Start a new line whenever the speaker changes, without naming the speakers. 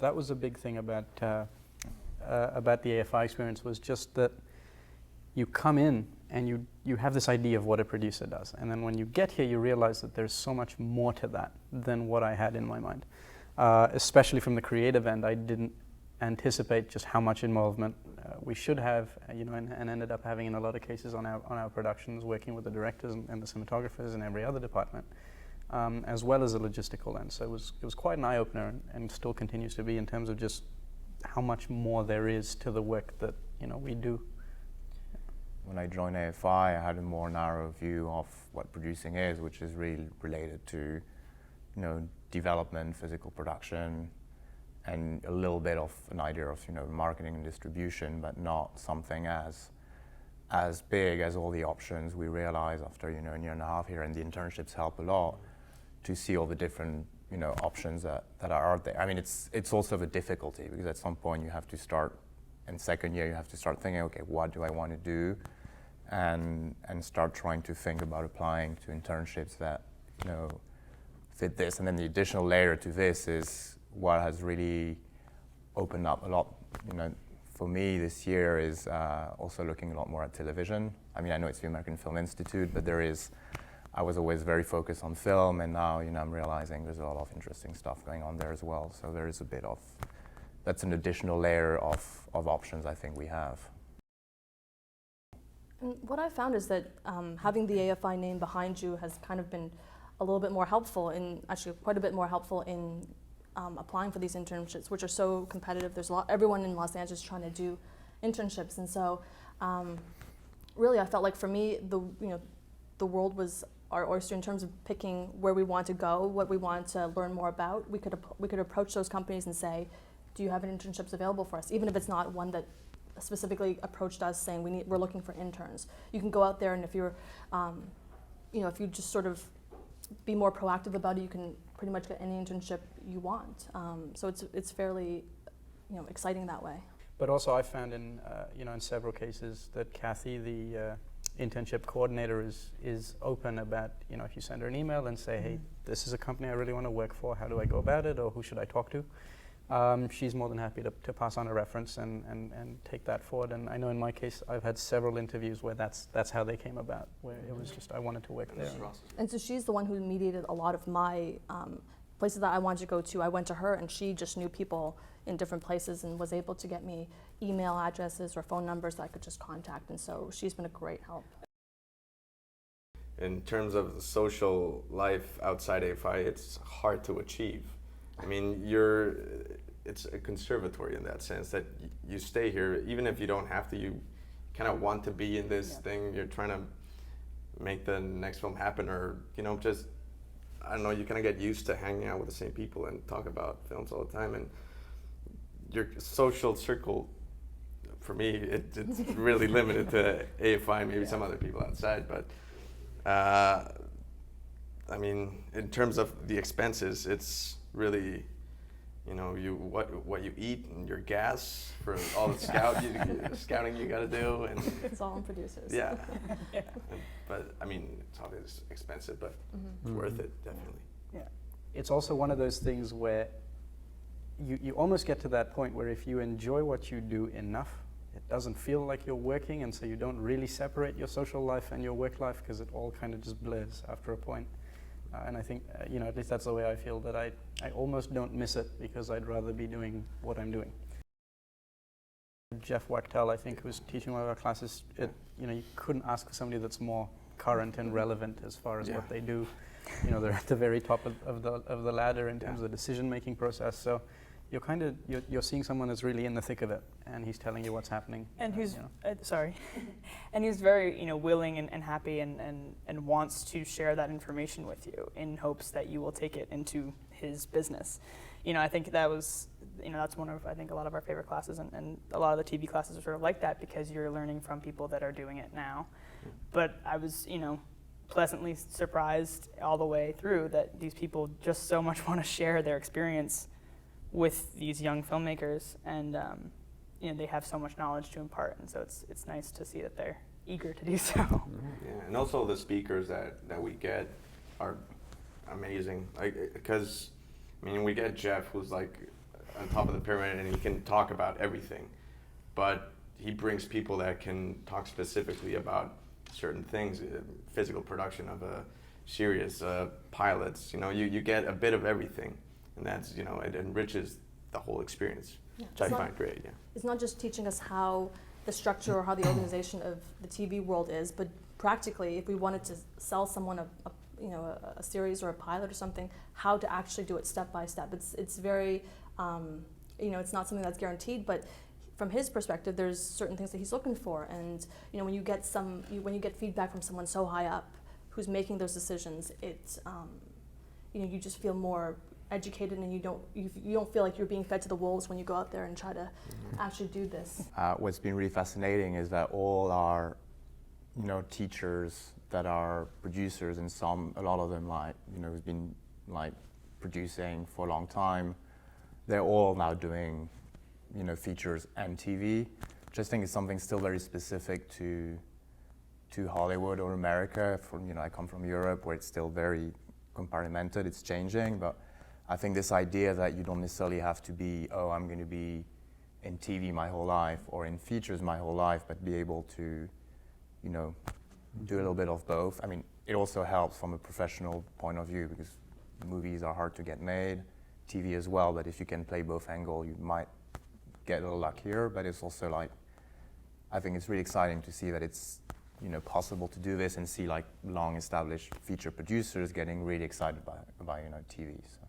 that was a big thing about the AFI experience, was just that you come in and you have this idea of what a producer does, and then when you get here you realize that there's so much more to that than what I had in my mind. Especially from the creative end, I didn't anticipate just how much involvement we should have, and ended up having in a lot of cases on our productions, working with the directors and the cinematographers and every other department, as well as the logistical end. So it was quite an eye-opener, and still continues to be, in terms of just how much more there is to the work that we do.
When I joined AFI, I had a more narrow view of what producing is, which is really related to, development, physical production, and a little bit of an idea of, marketing and distribution, but not something as big as all the options. We realize after, a year and a half here, and the internships help a lot to see all the different, options that are out there. I mean, it's also a difficulty, because at some point you have to start, in second year you have to start thinking, okay, what do I want to do? And start trying to think about applying to internships that, fit this. And then the additional layer to this is what has really opened up a lot, for me this year, is also looking a lot more at television. I mean, I know it's the American Film Institute, but I was always very focused on film, and now, I'm realizing there's a lot of interesting stuff going on there as well. So there is a bit of, that's an additional layer of options I think we have.
And what I found is that having the AFI name behind you has kind of been a little bit more helpful, actually quite a bit more helpful in applying for these internships, which are so competitive. There's everyone in Los Angeles trying to do internships, and so really I felt like for me the world was our oyster in terms of picking where we want to go, what we want to learn more about. We could approach those companies and say, do you have internships available for us, even if it's not one that specifically approached us saying we're looking for interns. You can go out there, and if you're if you just sort of be more proactive about it, you can pretty much get any internship you want. So it's fairly exciting that way.
But also I found in several cases that Kathy, the internship coordinator, is open about, if you send her an email and say, hey, this is a company I really want to work for, how do I go about it, or who should I talk to? She's more than happy to pass on a reference and take that forward. And I know in my case, I've had several interviews where that's how they came about, where it was just I wanted to work there.
And so she's the one who mediated a lot of my places that I wanted to go to. I went to her, and she just knew people in different places and was able to get me email addresses or phone numbers that I could just contact. And so she's been a great help.
In terms of the social life outside AFI, it's hard to achieve. I mean, it's a conservatory in that sense, that you stay here, even if you don't have to, you kind of want to be in this thing, you're trying to make the next film happen, or, just, I don't know, you kind of get used to hanging out with the same people and talk about films all the time, and your social circle, for me, it's really limited to AFI, maybe some other people outside, but I mean, in terms of the expenses, it's really, what you eat and your gas for all the scouting you got to do, and
it's all on producers.
Yeah. But I mean, it's obviously expensive, but it's worth it, definitely.
Yeah, it's also one of those things where you almost get to that point where if you enjoy what you do enough, it doesn't feel like you're working, and so you don't really separate your social life and your work life, because it all kind of just blurs after a point. And I think, at least that's the way I feel, that I almost don't miss it, because I'd rather be doing what I'm doing. Jeff Wachtel, I think, who was teaching one of our classes, you couldn't ask for somebody that's more current and relevant as far as what they do. They're at the very top of the ladder in terms of the decision-making process. So you're seeing someone that's really in the thick of it, and he's telling you what's happening.
And who's and he's very willing and happy and wants to share that information with you in hopes that you will take it into his business. I think that was that's one of, I think, a lot of our favorite classes, and a lot of the TV classes are sort of like that, because you're learning from people that are doing it now. But I was pleasantly surprised all the way through that these people just so much want to share their experience with these young filmmakers, and they have so much knowledge to impart, and so it's nice to see that they're eager to do so.
Yeah, and also the speakers that we get are amazing. Because we get Jeff, who's like on top of the pyramid and he can talk about everything. But he brings people that can talk specifically about certain things, physical production of a series, pilots, you get a bit of everything. And that's, it enriches the whole experience, which I find great, yeah.
It's not just teaching us how the structure or how the organization of the TV world is, but practically, if we wanted to sell someone a series or a pilot or something, how to actually do it step by step. It's very, it's not something that's guaranteed, but from his perspective, there's certain things that he's looking for. And when you get feedback from someone so high up who's making those decisions, you just feel more educated, and you don't feel like you're being fed to the wolves when you go out there and try to actually do this.
What's been really fascinating is that all our teachers that are producers, and a lot of them who've been producing for a long time, they're all now doing features and TV. Just think it's something still very specific to Hollywood or America. I come from Europe, where it's still very compartmented. It's changing, but I think this idea that you don't necessarily have to be, I'm going to be in TV my whole life or in features my whole life, but be able to, do a little bit of both. I mean, it also helps from a professional point of view, because movies are hard to get made, TV as well, but if you can play both angles, you might get a little luckier. But it's also I think it's really exciting to see that it's possible to do this, and see long established feature producers getting really excited by TVs.